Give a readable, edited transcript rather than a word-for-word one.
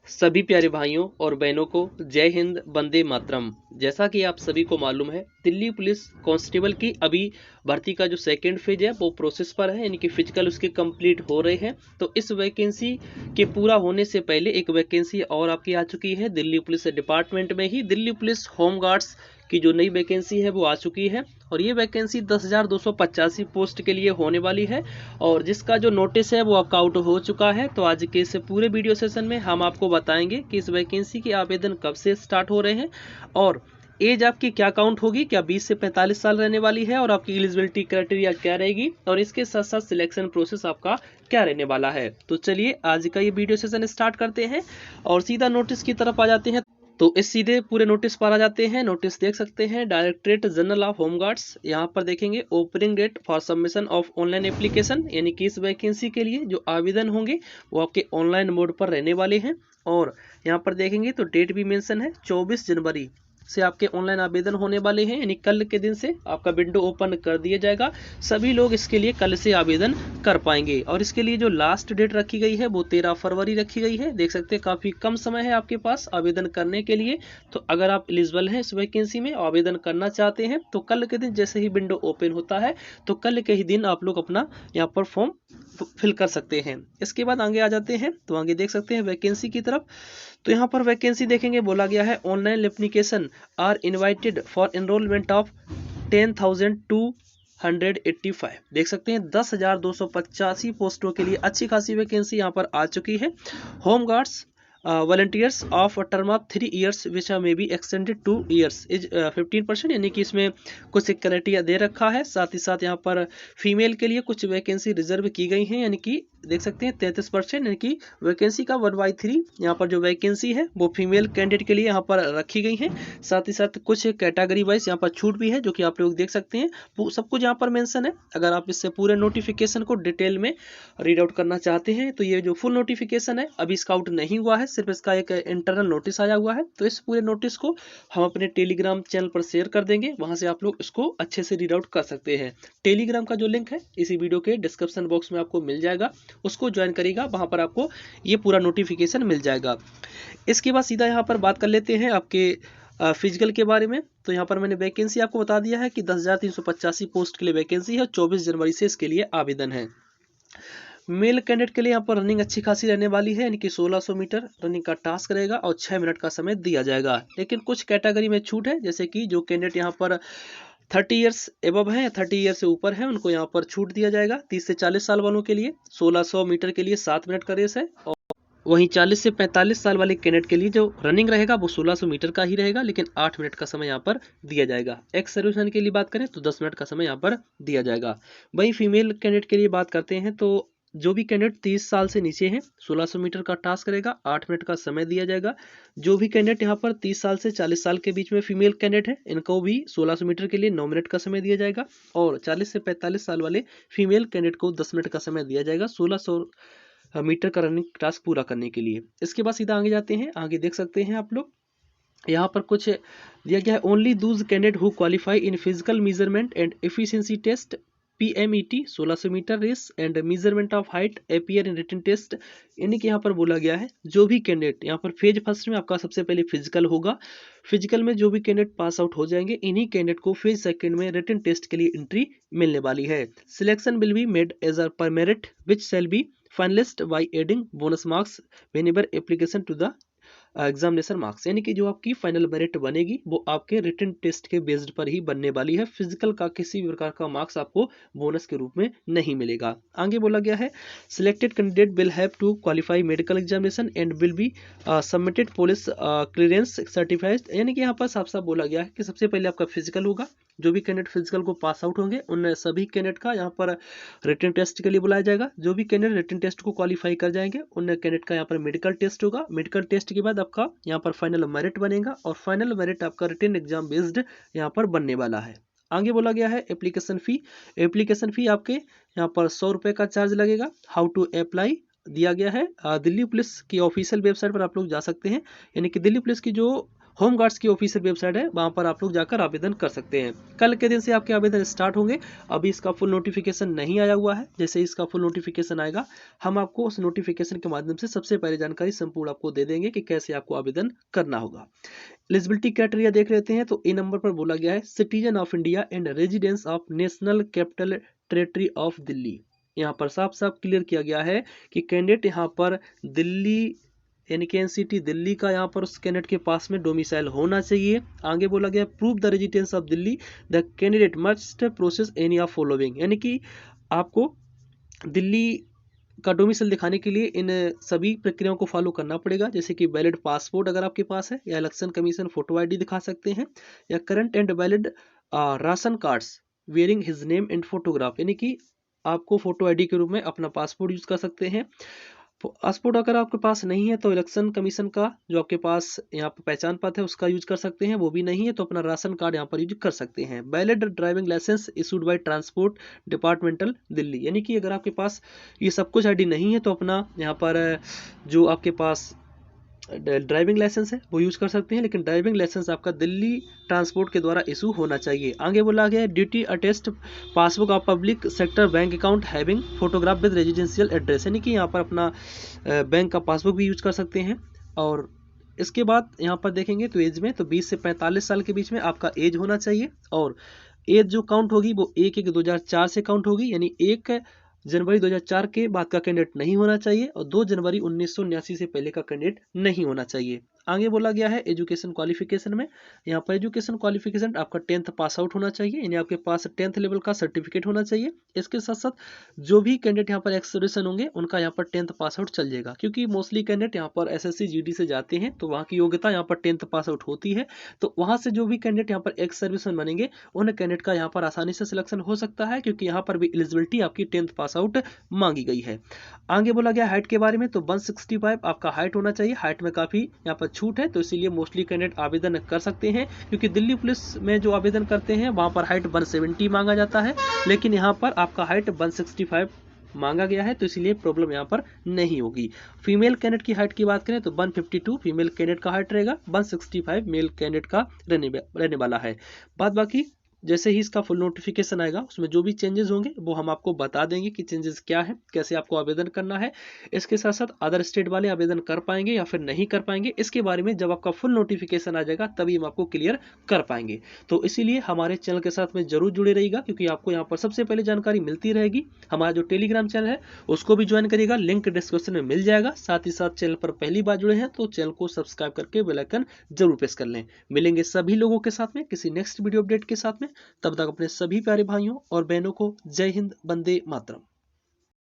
सभी प्यारे भाइयों और बहनों को जय हिंद, वंदे मातरम। जैसा कि आप सभी को मालूम है, दिल्ली पुलिस कांस्टेबल की अभी भर्ती का जो सेकंड फेज है वो प्रोसेस पर है, यानी कि फिजिकल उसके कंप्लीट हो रहे हैं। तो इस वैकेंसी के पूरा होने से पहले एक वैकेंसी और आपकी आ चुकी है दिल्ली पुलिस डिपार्टमेंट में ही। दिल्ली पुलिस होम गार्ड्स की जो नई वैकेंसी है वो आ चुकी है और ये वैकेंसी 10,285 पोस्ट के लिए होने वाली है और जिसका जो नोटिस है वो आपका आउट हो चुका है। तो आज के इस पूरे वीडियो सेशन में हम आपको बताएंगे कि इस वैकेंसी के आवेदन कब से स्टार्ट हो रहे हैं और एज आपकी क्या काउंट होगी, क्या 20 से 45 साल रहने वाली है और आपकी एलिजिबिलिटी क्राइटेरिया क्या रहेगी और इसके साथ साथ सिलेक्शन प्रोसेस आपका क्या रहने वाला है। तो चलिए आज का ये वीडियो सेशन स्टार्ट करते हैं और सीधा नोटिस की तरफ आ जाते हैं। तो इस सीधे पूरे नोटिस पर आ जाते हैं। नोटिस देख सकते हैं, directorate general of home guards. यहाँ पर देखेंगे opening date for submission of online application, यानी कि इस वैकेंसी के लिए जो आवेदन होंगे वो आपके ऑनलाइन मोड पर रहने वाले हैं। और यहाँ पर देखेंगे तो डेट भी मेंशन है, 24 जनवरी से आपके ऑनलाइन आवेदन होने वाले हैं, यानी कल के दिन से आपका विंडो ओपन कर दिया जाएगा। सभी लोग इसके लिए कल से आवेदन कर पाएंगे और इसके लिए जो लास्ट डेट रखी गई है वो 13 फरवरी रखी गई है। देख सकते हैं काफ़ी कम समय है आपके पास आवेदन करने के लिए। तो अगर आप एलिजिबल हैं इस वैकेंसी में, आवेदन करना चाहते हैं, तो कल के दिन जैसे ही विंडो ओपन होता है तो कल के ही दिन आप लोग अपना यहाँ पर फॉर्म फिल कर सकते हैं। इसके बाद आगे आ जाते हैं तो आगे देख सकते हैं वैकेंसी की तरफ। तो यहाँ पर वैकेंसी देखेंगे, बोला गया है online application are invited for enrolment of 10,285। देख सकते हैं 10,285 पोस्टों के लिए अच्छी खासी वैकेंसी यहाँ पर आ चुकी है। Home guards volunteers of term of 3 years which may be extended 2 years is 15%, यानी कि इसमें कुछ क्राइटेरिया दे रखा है। साथ ही साथ यहाँ पर फीमेल के लिए कुछ वैकेंसी रिजर्व की गई हैं, यानी कि देख सकते हैं 33%, यानी कि वैकेंसी का 1/3 यहाँ पर जो वैकेंसी है वो फीमेल कैंडिडेट के लिए यहाँ पर रखी गई है। साथ ही साथ कुछ कैटेगरी वाइज यहाँ पर छूट भी है जो कि आप लोग देख सकते हैं। सब कुछ यहाँ पर मेंशन है। अगर आप इससे पूरे नोटिफिकेशन को डिटेल में रीड आउट करना चाहते हैं तो ये जो फुल नोटिफिकेशन है अभी इसका आउट नहीं हुआ है, सिर्फ इसका एक इंटरनल नोटिस आया हुआ है। तो इस पूरे नोटिस को हम अपने टेलीग्राम चैनल पर शेयर कर देंगे, वहां से आप लोग इसको अच्छे से रीड आउट कर सकते हैं। टेलीग्राम का जो लिंक है इसी वीडियो के डिस्क्रिप्शन बॉक्स में आपको मिल जाएगा, उसको ज्वाइन करिएगा, वहां पर आपको ये पूरा नोटिफिकेशन मिल जाएगा। इसके बाद सीधा यहाँ पर बात कर लेते हैं आपके फिजिकल के बारे में। तो यहाँ पर मैंने वैकेंसी आपको बता दिया है कि 10,385 पोस्ट के लिए वैकेंसी है, 24 जनवरी से इसके लिए आवेदन है। मेल कैंडिडेट के लिए यहाँ पर रनिंग अच्छी खासी रहने वाली है, यानी कि 1600 मीटर रनिंग का टास्क रहेगा और 6 मिनट का समय दिया जाएगा। लेकिन कुछ कैटेगरी में छूट है, जैसे कि जो कैंडिडेट यहाँ पर 30 ईयर्स एबव है, 30 ईयर से ऊपर है, उनको यहाँ पर छूट दिया जाएगा। 30 से 40 साल वालों के लिए 1600 मीटर के लिए 7 मिनट का रेस है और वहीं 40 से 45 साल वाले कैंडिडेट के लिए जो रनिंग रहेगा वो 1600 मीटर का ही रहेगा, लेकिन 8 मिनट का समय यहाँ पर दिया जाएगा। एक्स सर्विसमैन के लिए बात करें तो 10 मिनट का समय यहाँ पर दिया जाएगा। वहीं फीमेल कैंडिडेट के लिए बात करते हैं तो जो भी कैंडिडेट 30 साल से नीचे हैं 1600 मीटर का टास्क रहेगा, 8 मिनट का समय दिया जाएगा। जो भी कैंडिडेट यहाँ पर 30 साल से 40 साल के बीच में फीमेल कैंडिडेट है, इनको भी 1600 मीटर के लिए 9 मिनट का समय दिया जाएगा और 40 से 45 साल वाले फीमेल कैंडिडेट को 10 मिनट का समय दिया जाएगा 1600 मीटर का रनिंग टास्क पूरा करने के लिए। इसके बाद सीधा आगे जाते हैं। आगे देख सकते हैं आप लोग यहाँ पर कुछ दिया गया है, only those candidate who qualify in physical measurement and efficiency test PMET 1600 metre race and measurement of height appear in written test, यानी कि यहाँ पर बोला गया है जो भी कैंडिडेट यहाँ पर फेज फर्स्ट में आपका सबसे पहले फिजिकल होगा, फिजिकल में जो भी कैंडिडेट पास आउट हो जाएंगे इन्हीं कैंडिडेट को फेज सेकंड में रिटन टेस्ट के लिए एंट्री मिलने वाली है। Selection will be made as a per merit which shall be finalist by adding bonus marks whenever application to the examination marks, यानी कि जो आपकी फाइनल मेरिट बनेगी वो आपके रिटन टेस्ट के बेस्ड पर ही बनने वाली है। फिजिकल का किसी भी प्रकार का मार्क्स आपको बोनस के रूप में नहीं मिलेगा। आगे बोला गया है selected candidate will have to qualify medical examination and will be submitted police clearance certified, यानी कि यहाँ पर साफ साफ बोला गया है कि सबसे पहले आपका फिजिकल होगा। जो भी कैंडिडेट फिजिकल को पास आउट होंगे उन सभी कैंडिडेट का यहाँ पर रिटन टेस्ट के लिए बुलाया जाएगा। जो भी कैंडिडेट रिटन टेस्ट को क्वालिफाई कर जाएंगे उन कैंडिडेट का यहाँ पर मेडिकल टेस्ट होगा। मेडिकल टेस्ट के बाद आपका यहाँ पर फाइनल मेरिट बनेगा और फाइनल मेरिट आपका रिटन एग्जाम बेस्ड यहाँ पर बनने वाला है। आगे बोला गया है एप्लीकेशन फी। एप्लीकेशन फी आपके यहाँ पर 100 रुपये का चार्ज लगेगा। हाउ टू अप्लाई दिया गया है दिल्ली पुलिस की ऑफिशियल वेबसाइट पर आप लोग जा सकते हैं, यानी कि दिल्ली पुलिस की जो होम गार्ड्स की ऑफिशियल वेबसाइट है, वहां पर आप लोग जाकर आवेदन कर सकते हैं। कल के दिन से आपके आवेदन स्टार्ट होंगे। अभी इसका फुल नोटिफिकेशन नहीं आया हुआ है, जैसे इसका फुल नोटिफिकेशन आएगा हम आपको उस नोटिफिकेशन के माध्यम से सबसे पहले जानकारी संपूर्ण आपको दे देंगे कि कैसे आपको आवेदन करना होगा। एलिजिबिलिटी क्राइटेरिया देख लेते हैं। तो ए नंबर पर बोला गया है citizen of India and residence of national capital territory of Delhi. यहाँ पर साफ साफ क्लियर किया गया है कि कैंडिडेट यहाँ पर दिल्ली यानी कि एनसीटी दिल्ली का यहाँ पर उस कैंडिडेट के पास में डोमिसाइल होना चाहिए। आगे बोला गया prove the residence of Delhi, the candidate must process any of following, यानी कि आपको दिल्ली का डोमिसाइल दिखाने के लिए इन सभी प्रक्रियाओं को फॉलो करना पड़ेगा, जैसे कि वैलिड पासपोर्ट अगर आपके पास है, या इलेक्शन कमीशन फोटो आईडी दिखा सकते हैं, या current and valid ration cards wearing his name and photograph, यानी कि आपको फोटो आईडी के रूप में अपना पासपोर्ट यूज कर सकते हैं। पासपोर्ट अगर आपके पास नहीं है तो इलेक्शन कमीशन का जो आपके पास यहाँ पर पहचान पत्र है उसका यूज कर सकते हैं, वो भी नहीं है तो अपना राशन कार्ड यहाँ पर यूज कर सकते हैं। Valid driving licence issued by transport departmental Delhi, यानी कि अगर आपके पास ये सब कुछ आईडी नहीं है तो अपना यहाँ पर जो आपके पास ड्राइविंग लाइसेंस है वो यूज कर सकते हैं, लेकिन ड्राइविंग लाइसेंस आपका दिल्ली ट्रांसपोर्ट के द्वारा इशू होना चाहिए। आगे बोला गया है duty attest passbook of public sector bank account having photograph with residential address, यानी कि यहाँ पर अपना बैंक का पासबुक भी यूज कर सकते हैं। और इसके बाद यहाँ पर देखेंगे तो एज में तो 20 से 45 साल के बीच में आपका एज होना चाहिए, और एज जो काउंट होगी वो 1/1/2004 से काउंट होगी, यानी 1 जनवरी 2004 के बाद का कैंडिडेट नहीं होना चाहिए और 2 जनवरी 1979 से पहले का कैंडिडेट नहीं होना चाहिए। आगे बोला गया है एजुकेशन क्वालिफिकेशन में, यहाँ पर एजुकेशन क्वालिफिकेशन आपका 10th पास आउट होना चाहिए, यानी आपके पास 10th लेवल का सर्टिफिकेट होना चाहिए। इसके साथ साथ जो भी कैंडिडेट यहाँ पर एक्स सर्विसमैन होंगे उनका यहाँ पर 10th पास आउट चल जाएगा, क्योंकि मोस्टली कैंडिडेट यहाँ पर एसएससी जीडी से जाते हैं तो वहाँ की योग्यता यहाँ पर 10th पास आउट होती है, तो वहाँ से जो भी कैंडिडेट यहाँ पर एक्स सर्विसमैन बनेंगे उन कैंडिडेट का यहाँ पर आसानी से सिलेक्शन हो सकता है, क्योंकि यहाँ पर भी एलिजिबिलिटी आपकी 10th पास आउट मांगी गई है। आगे बोला गया हाइट के बारे में, तो 165 आपका हाइट होना चाहिए। हाइट में काफी यहाँ पर छूट है, तो इसीलिए मोस्टली कैंडिडेट आवेदन कर सकते हैं, क्योंकि दिल्ली पुलिस में जो आवेदन करते हैं वहां पर हाइट 170 मांगा जाता है, लेकिन यहाँ पर आपका हाइट 165 मांगा गया है, तो इसलिए प्रॉब्लम यहाँ पर नहीं होगी। फीमेल कैंडिडेट की हाइट की बात करें तो 152 फीमेल कैंडिडेट का हाइट रहेगा, 165 मेल कैंडिडेट का रहने वाला है। बाद बाकी जैसे ही इसका फुल नोटिफिकेशन आएगा उसमें जो भी चेंजेस होंगे वो हम आपको बता देंगे कि चेंजेस क्या है, कैसे आपको आवेदन करना है। इसके साथ साथ अदर स्टेट वाले आवेदन कर पाएंगे या फिर नहीं कर पाएंगे, इसके बारे में जब आपका फुल नोटिफिकेशन आ जाएगा तभी हम आपको क्लियर कर पाएंगे। तो इसीलिए हमारे चैनल के साथ में जरूर जुड़े रहिएगा, क्योंकि आपको यहाँ पर सबसे पहले जानकारी मिलती रहेगी। हमारा जो टेलीग्राम चैनल है उसको भी ज्वाइन करिएगा, लिंक डिस्क्रिप्शन में मिल जाएगा। साथ ही साथ चैनल पर पहली बार जुड़े हैं तो चैनल को सब्सक्राइब करके बेल आइकन जरूर प्रेस कर लें। मिलेंगे सभी लोगों के साथ में किसी नेक्स्ट वीडियो अपडेट के साथ में, तब तक अपने सभी प्यारे भाइयों और बहनों को जय हिंद, वंदे मातरम।